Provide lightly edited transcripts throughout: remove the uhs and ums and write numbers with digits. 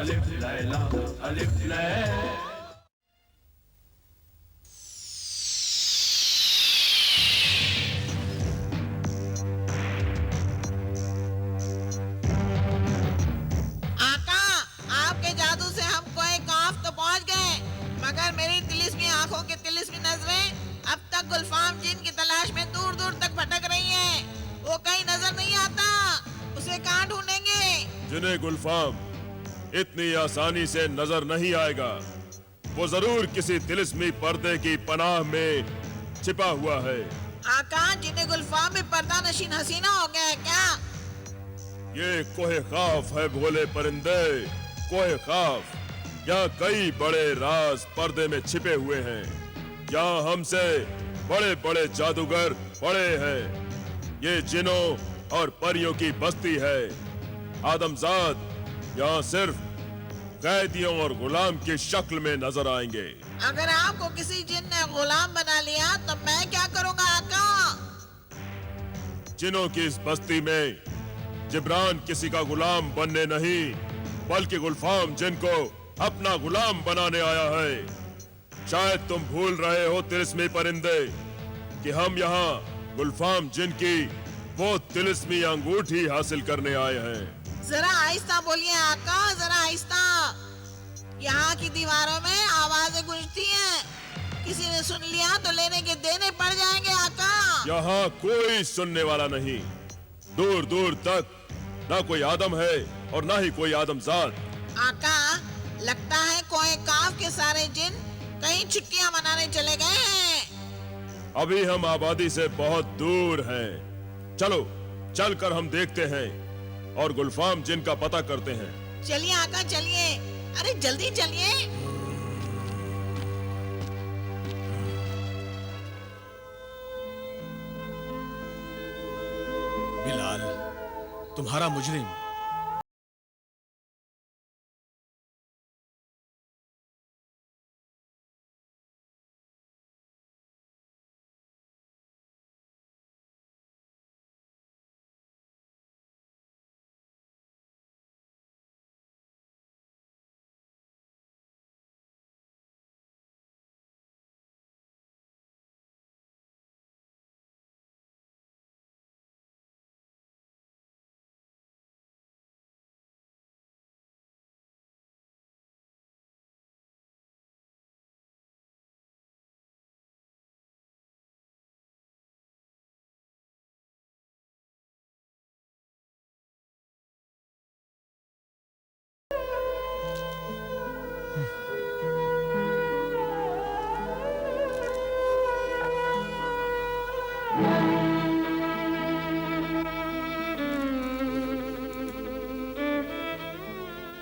अलिफ लैला अलिफ लैला। आका, आपके जादू से हम कोई काफ तो पहुंच गए, मगर मेरी तिलिस्मी आंखों की तिलिस्मी नजरें अब तक गुलफाम जिन की तलाश में दूर दूर तक भटक रही हैं। वो कहीं नजर नहीं आता, उसे कहाँ ढूंढेंगे? जिन्हें गुलफाम इतनी आसानी से नजर नहीं आएगा, वो जरूर किसी तिलिस्मी पर्दे की पनाह में छिपा हुआ है। आका, जिन्हें गुलफाम में पर्दा नशीन हसीना हो गया है क्या? ये कोहे खाफ है भोले परिंदे, कोहे खाफ। यहाँ कई बड़े राज पर्दे में छिपे हुए हैं। यहाँ हमसे बड़े बड़े जादूगर पड़े हैं। ये जिनों और परियों की बस्ती है। आदमजाद यहाँ सिर्फ कैदियों और गुलाम की शक्ल में नजर आएंगे। अगर आपको किसी जिन ने गुलाम बना लिया तो मैं क्या करूँगा आका? जिनों की इस बस्ती में जिब्रान किसी का गुलाम बनने नहीं, बल्कि गुलफाम जिनको अपना गुलाम बनाने आया है। शायद तुम भूल रहे हो तिलिस्मी परिंदे कि हम यहाँ गुलफाम जिन की वो तिलिस्मी अंगूठी हासिल करने आए हैं। जरा आहिस्ता बोलिए आका, जरा आहिस्ता। यहाँ की दीवारों में आवाजें गूंजती हैं। किसी ने सुन लिया तो लेने के देने पड़ जाएंगे आका। यहाँ कोई सुनने वाला नहीं। दूर दूर तक ना कोई आदम है और ना ही कोई आदमजाद। आका, लगता है कोई काफ के सारे जिन कहीं छुट्टियां मनाने चले गए हैं। अभी हम आबादी से बहुत दूर हैं। चलो चलकर हम देखते हैं और गुलफाम जिन का पता करते हैं। चलिए आका, चलिए। अरे जल्दी चलिए। बिलाल, तुम्हारा मुजरिम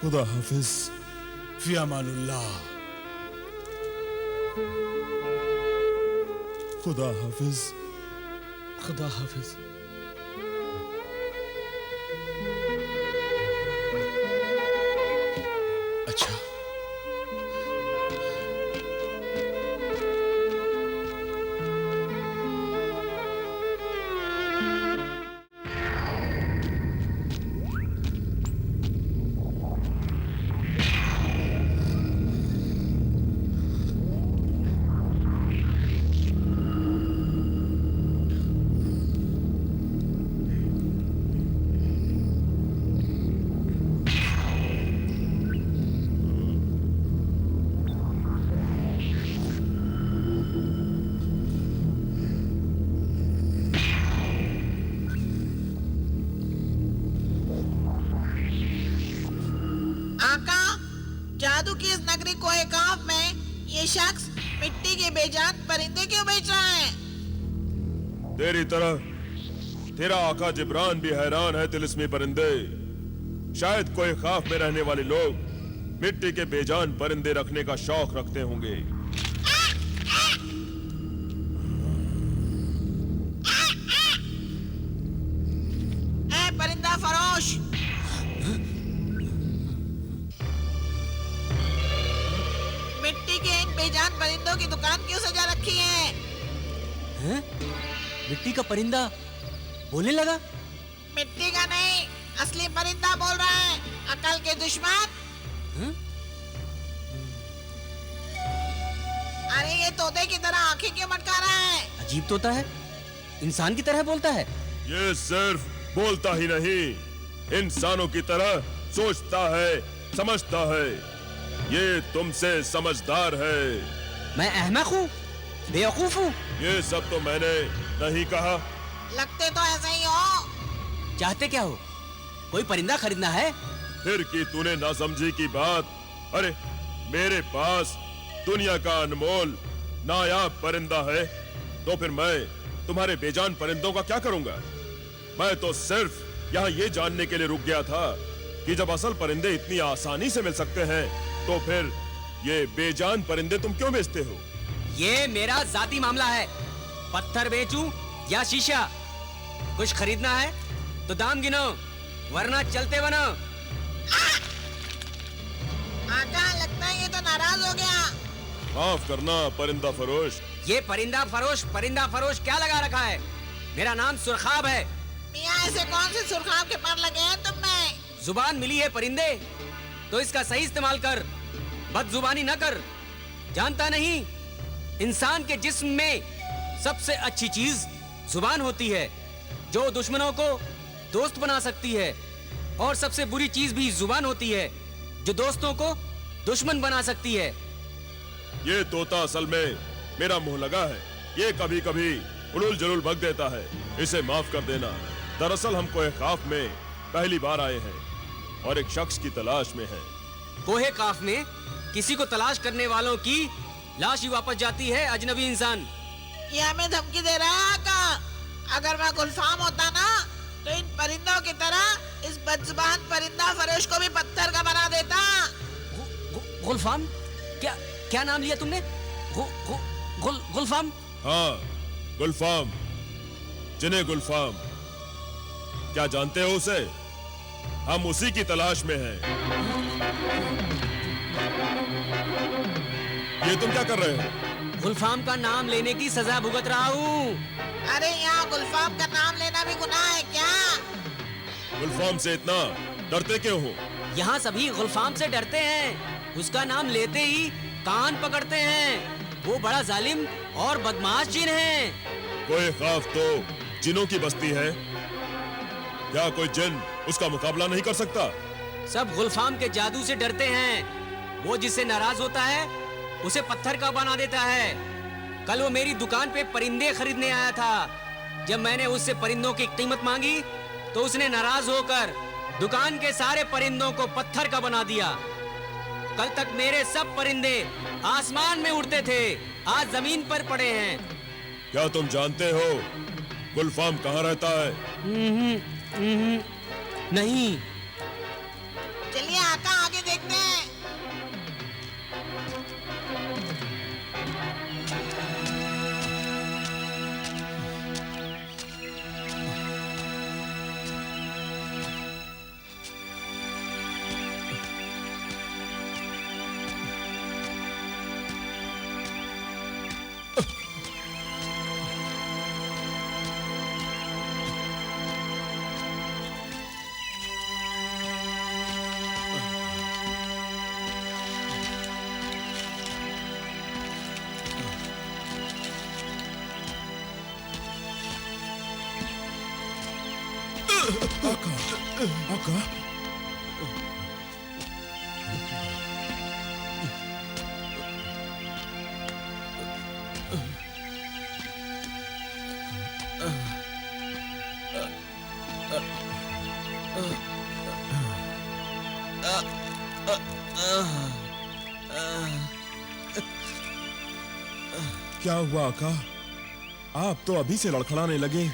खुदा हाफिज। फी अमानुल्लाह। खुदा हाफिज। खुदा हाफिज। अच्छा, जादू की इस नगरी कोहे काफ में ये शख्स मिट्टी के बेजान परिंदे क्यों बेच रहा है? तेरी तरह तेरा आका जिब्रान भी हैरान है तिलिस्मी परिंदे। शायद कोई खाफ में रहने वाले लोग मिट्टी के बेजान परिंदे रखने का शौक रखते होंगे। ऐ परिंदा फरोश, मिट्टी के इन बेजान परिंदों की दुकान क्यों सजा रखी है? हैं? मिट्टी का परिंदा बोलने लगा? मिट्टी का नहीं, असली परिंदा बोल रहा है, अकल के दुश्मन। अरे ये तोते की तरह आंखें क्यों मटका रहा है? अजीब तोता है, इंसान की तरह बोलता है। ये सिर्फ बोलता ही नहीं, इंसानों की तरह सोचता है, समझता है। ये तुमसे समझदार है। मैं अहमक हूँ, बेवकूफ हूँ। ये सब तो मैंने नहीं कहा। लगते तो ऐसे ही हो। चाहते क्या हो? कोई परिंदा खरीदना है? फिर की तूने नासमझी की बात। अरे मेरे पास दुनिया का अनमोल नायाब परिंदा है, तो फिर मैं तुम्हारे बेजान परिंदों का क्या करूंगा? मैं तो सिर्फ यहाँ ये जानने के लिए रुक गया था कि जब असल परिंदे इतनी आसानी से मिल सकते हैं, तो फिर ये बेजान परिंदे तुम क्यों बेचते हो? ये मेरा जाती मामला है। पत्थर बेचूं या शीशा? कुछ खरीदना है तो दाम गिनो, वरना चलते बनो। आका, लगता है ये तो नाराज हो गया। माफ करना परिंदा फरोश। ये परिंदा फरोश क्या लगा रखा है? मेरा नाम सुरखाब है। मियाँ, ऐसे कौन से सुरखाब के पर लगे हैं तुम में? जुबान मिली है परिंदे, तो इसका सही इस्तेमाल कर, बदजुबानी न कर। जानता नहीं, इंसान के जिस्म में सबसे अच्छी चीज जुबान होती है, जो दुश्मनों को दोस्त बना सकती है, और सबसे बुरी चीज भी जुबान होती है, जो दोस्तों को दुश्मन बना सकती है। ये तोता असल में मेरा मुंह लगा है। ये कभी कभी उड़ुल जलूल भग देता है, इसे माफ कर देना। दरअसल हम कोहे खाफ में पहली बार आए हैं और एक शख्स की तलाश में हैं। कोहे काफ में किसी को तलाश करने वालों की लाश ही वापस जाती है, अजनबी इंसान। ये हमें धमकी दे रहा है आका। अगर मैं गुलफाम होता ना, तो इन परिंदों की तरह इस बदजुबान परिंदा फरोश को भी पत्थर का बना देता। गुलफाम? क्या क्या नाम लिया तुमने? गुलफाम? हाँ, गुलफाम, जिन्हें गुलफाम। क्या जानते हो उसे? हम उसी की तलाश में हैं। ये तुम क्या कर रहे हो? गुलफाम का नाम लेने की सजा भुगत रहा हूँ। अरे यहाँ गुलफाम का नाम लेना भी गुनाह है क्या? गुलफाम से इतना डरते क्यों हो? यहाँ सभी गुलफाम से डरते हैं। उसका नाम लेते ही कान पकड़ते हैं। वो बड़ा जालिम और बदमाश जिन है। कोई खाफ तो जिनों की बस्ती है। क्या कोई जिन उसका मुकाबला नहीं कर सकता? सब गुलफाम के जादू से डरते हैं। वो जिससे नाराज होता है, उसे पत्थर का बना देता है। कल वो मेरी दुकान पे परिंदे खरीदने आया था। जब मैंने उससे परिंदों की कीमत मांगी, तो उसने नाराज होकर दुकान के सारे परिंदों को पत्थर का बना दिया। कल तक मेरे सब परिंदे आसमान में उड़ते थे, आज जमीन पर पड़े हैं। क्या तुम जानते हो गुलफाम कहाँ रहता है? नहीं। चलिए आका, आगे देखते हैं। आका, क्या हुआ आका? आप तो अभी से लड़खड़ाने लगे।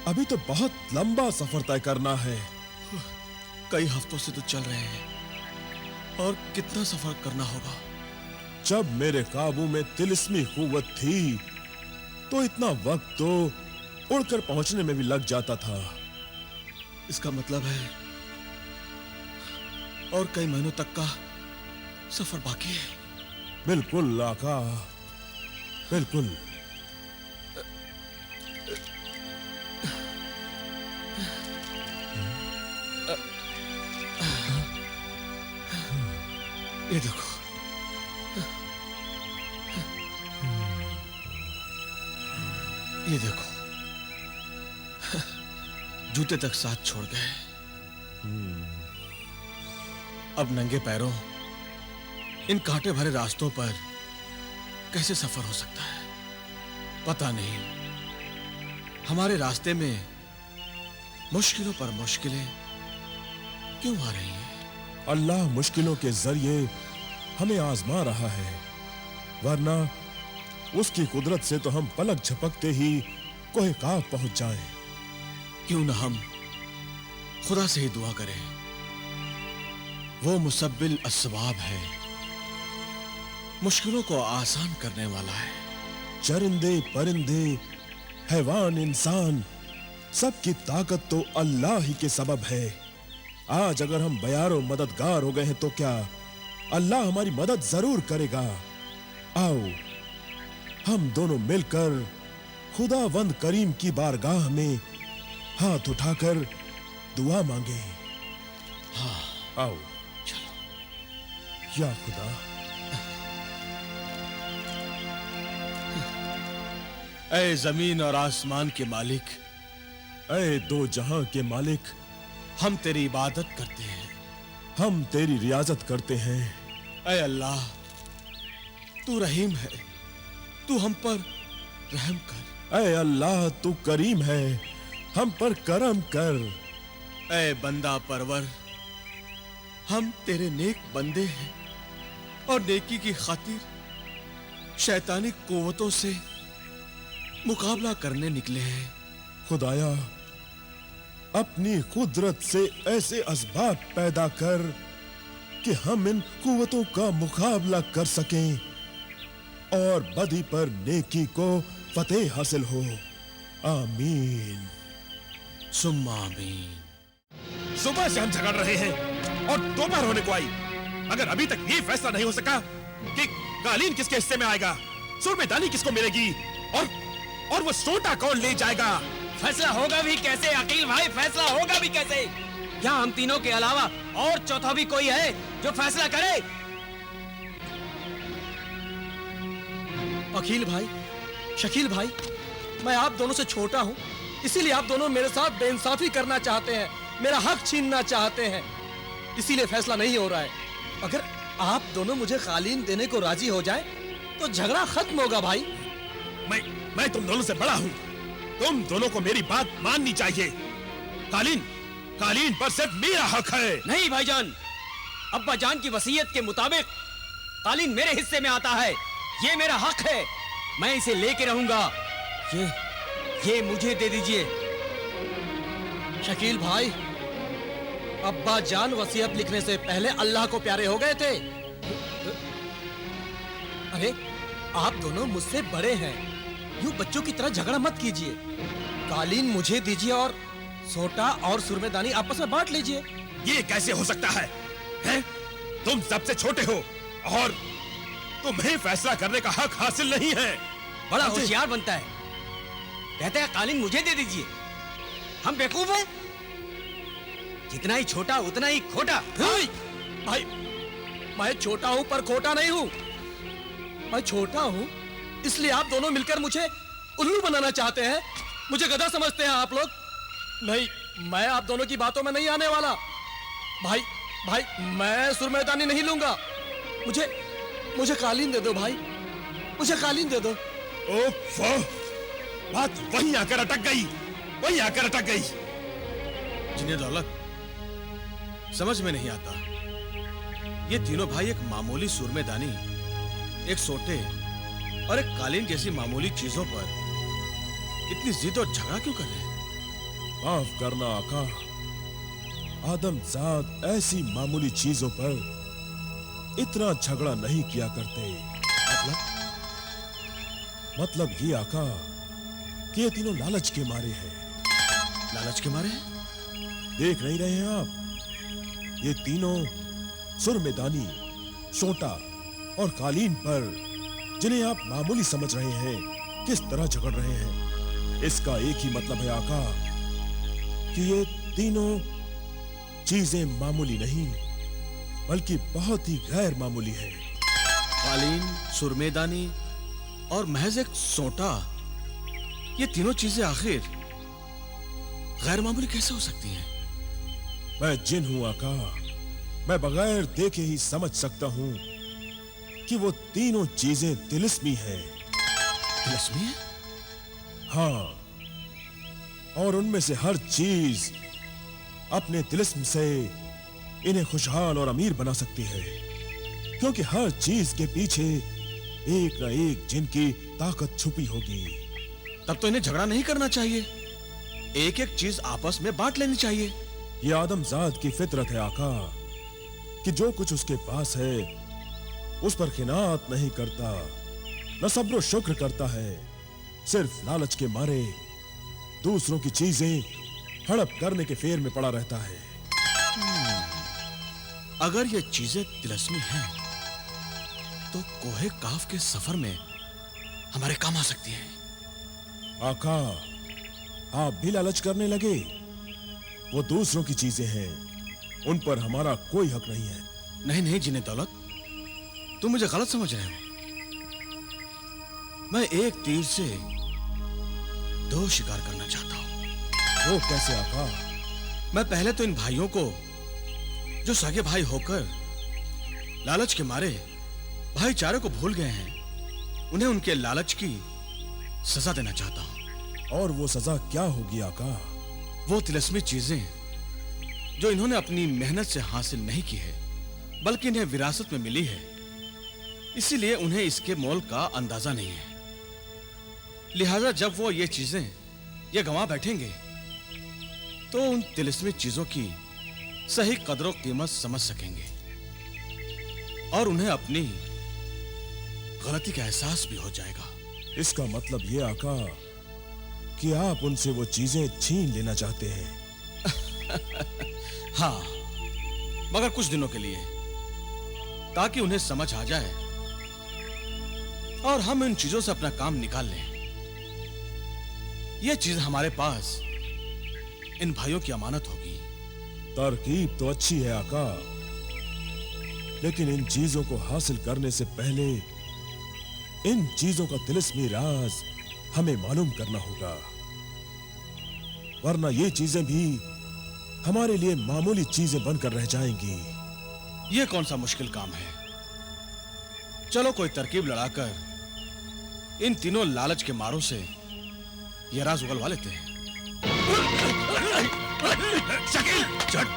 अभी तो बहुत लंबा सफर तय करना है। कई हफ्तों से तो चल रहे हैं, और कितना सफर करना होगा। जब मेरे काबू में तिलिस्मी कुव्वत थी, तो इतना वक्त तो उड़कर पहुंचने में भी लग जाता था। इसका मतलब है और कई महीनों तक का सफर बाकी है। बिल्कुल आका, बिल्कुल। ये देखो, ये देखो, जूते तक साथ छोड़ गए। अब नंगे पैरों इन कांटे भरे रास्तों पर कैसे सफर हो सकता है? पता नहीं हमारे रास्ते में मुश्किलों पर मुश्किलें क्यों आ रही हैं? अल्लाह मुश्किलों के जरिए हमें आजमा रहा है, वरना उसकी कुदरत से तो हम पलक झपकते ही कोहे काफ पहुंच जाएं। क्यों ना हम खुदा से ही दुआ करें। वो मुसब्बिल अस्बाब है, मुश्किलों को आसान करने वाला है। चरिंदे परिंदे हैवान इंसान सबकी ताकत तो अल्लाह ही के सबब है। आज अगर हम बयारों मददगार हो गए हैं तो क्या अल्लाह हमारी मदद जरूर करेगा। आओ हम दोनों मिलकर खुदावंद करीम की बारगाह में हाथ उठाकर दुआ मांगे। हाँ आओ चलो। या खुदा, ऐ जमीन और आसमान के मालिक, ऐ दो जहां के मालिक, हम तेरी इबादत करते हैं, हम तेरी रियाजत करते हैं। ऐ अल्लाह, तू रहीम है, तू हम पर रहम कर। ऐ अल्लाह, तू करीम है, हम पर करम कर। ऐ बंदा परवर, हम तेरे नेक बंदे हैं और नेकी की खातिर शैतानी कुव्वतों से मुकाबला करने निकले हैं। खुदाया, अपनी कुदरत से ऐसे असबाब पैदा कर कि हम इन कुव्वतों का मुकाबला कर सकें और बदी पर नेकी को फतेह हासिल हो। आमीन सुम्मा आमीन। सुबह से हम झगड़ रहे हैं और दोपहर होने को आई, मगर अभी तक ये फैसला नहीं हो सका कि कालीन किसके हिस्से में आएगा, सुरमेदानी किसको मिलेगी और वो सोटा कौन ले जाएगा। फैसला होगा भी कैसे अकील भाई, फैसला होगा भी कैसे? क्या हम तीनों के अलावा और चौथा भी कोई है जो फैसला करे? अकील भाई, शकील भाई, मैं आप दोनों से छोटा हूँ, इसीलिए आप दोनों मेरे साथ बेइंसाफी करना चाहते हैं, मेरा हक छीनना चाहते हैं, इसीलिए फैसला नहीं हो रहा है। अगर आप दोनों मुझे कालीन देने को राजी हो जाए तो झगड़ा खत्म होगा भाई। मैं तुम दोनों से बड़ा हूँ, तुम दोनों को मेरी बात माननी चाहिए। कालीन पर सिर्फ मेरा हक है। नहीं भाईजान, अब्बा जान की वसीयत के मुताबिक कालीन मेरे हिस्से में आता है, ये मेरा हक है, मैं इसे लेके रहूंगा। ये मुझे दे दीजिए। शकील भाई, अब्बा जान वसीयत लिखने से पहले अल्लाह को प्यारे हो गए थे। अरे आप दोनों मुझसे बड़े हैं, यूं बच्चों की तरह झगड़ा मत कीजिए। कालीन मुझे दीजिए और सोटा और सुरमेदानी आपस में बांट लीजिए। ये कैसे हो सकता है? हैं? तुम सबसे छोटे हो और तुम्हें फैसला करने का हक हासिल नहीं है। बड़ा होशियार बनता है, कहते हैं कालीन मुझे दे दीजिए। हम बेवकूफ हैं? जितना ही छोटा उतना ही खोटा। भाई, मैं छोटा हूं पर खोटा नहीं हूं। मैं छोटा हूं इसलिए आप दोनों मिलकर मुझे उल्लू बनाना चाहते हैं, मुझे गधा समझते हैं आप लोग। नहीं, मैं आप दोनों की बातों में नहीं आने वाला। भाई, मैं सुरमेदानी नहीं लूंगा। मुझे कालीन दे दो भाई, मुझे कालीन दे दो। ओफ, बात वहीं आकर अटक गई। जिन्हें दौलत समझ में नहीं आता, ये तीनों भाई एक मामूली सुरमेदानी, एक सोटे और एक कालीन जैसी मामूली चीजों पर इतनी जिद और झगड़ा क्यों कर रहे हैं? माफ करना आका, आदमजाद ऐसी मामूली चीजों पर इतना झगड़ा नहीं किया करते। मतलब ये आका कि ये तीनों लालच के मारे हैं। लालच के मारे? देख नहीं रहे हैं आप? ये तीनों सुरमेदानी, सोटा और कालीन पर, जिन्हें आप मामूली समझ रहे हैं, किस तरह झगड़ रहे हैं। इसका एक ही मतलब है आका कि ये तीनों चीजें मामूली नहीं बल्कि बहुत ही गैर मामूली है। कालीन, सुरमेदानी और महज एक सोटा, ये तीनों चीजें आखिर गैर मामूली कैसे हो सकती हैं? मैं जिन हूं आका, मैं बगैर देखे ही समझ सकता हूं कि वो तीनों चीजें तिलिस्मी हैं। तिलिस्मी है? हाँ, और उनमें से हर चीज अपने तिलिस्म से इन्हें खुशहाल और अमीर बना सकती है, क्योंकि हर चीज के पीछे एक न एक जिन की ताकत छुपी होगी। तब तो इन्हें झगड़ा नहीं करना चाहिए, एक एक चीज आपस में बांट लेनी चाहिए। ये आदमजाद की फितरत है आका कि जो कुछ उसके पास है उस पर खिनात नहीं करता, न सब्र शुक्र करता है, सिर्फ लालच के मारे दूसरों की चीजें हड़प करने के फेर में पड़ा रहता है। अगर ये चीजें तिलिस्मी हैं, तो कोहे काफ के सफर में हमारे काम आ सकती हैं। आका, आप भी लालच करने लगे? वो दूसरों की चीजें हैं, उन पर हमारा कोई हक नहीं है। नहीं नहीं जिन्हें दौलत, तुम मुझे गलत समझ रहे हो। मैं एक तीर से दो शिकार करना चाहता हूं। वो कैसे आका? मैं पहले तो इन भाइयों को, जो सगे भाई होकर लालच के मारे भाईचारे को भूल गए हैं, उन्हें उनके लालच की सजा देना चाहता हूं। और वो सजा क्या होगी आका? वो तिलिस्मी चीजें जो इन्होंने अपनी मेहनत से हासिल नहीं की है, बल्कि इन्हें विरासत में मिली है, इसीलिए उन्हें इसके मोल का अंदाजा नहीं है। लिहाजा जब वो ये चीजें ये गंवा बैठेंगे, तो उन तिलिस्मी चीजों की सही कदर और कीमत समझ सकेंगे और उन्हें अपनी गलती का एहसास भी हो जाएगा। इसका मतलब ये आका कि आप उनसे वो चीजें छीन लेना चाहते हैं। हाँ, मगर कुछ दिनों के लिए, ताकि उन्हें समझ आ जाए और हम इन चीजों से अपना काम निकाल लें। ये चीज हमारे पास इन भाइयों की अमानत होगी। तरकीब तो अच्छी है आका, लेकिन इन चीजों को हासिल करने से पहले इन चीजों का तिलिस्मी राज हमें मालूम करना होगा, वरना ये चीजें भी हमारे लिए मामूली चीजें बनकर रह जाएंगी। ये कौन सा मुश्किल काम है? चलो कोई तरकीब लड़ाकर इन तीनों लालच के मारों से ये राज उगलवा लेते हैं। शकील, चट!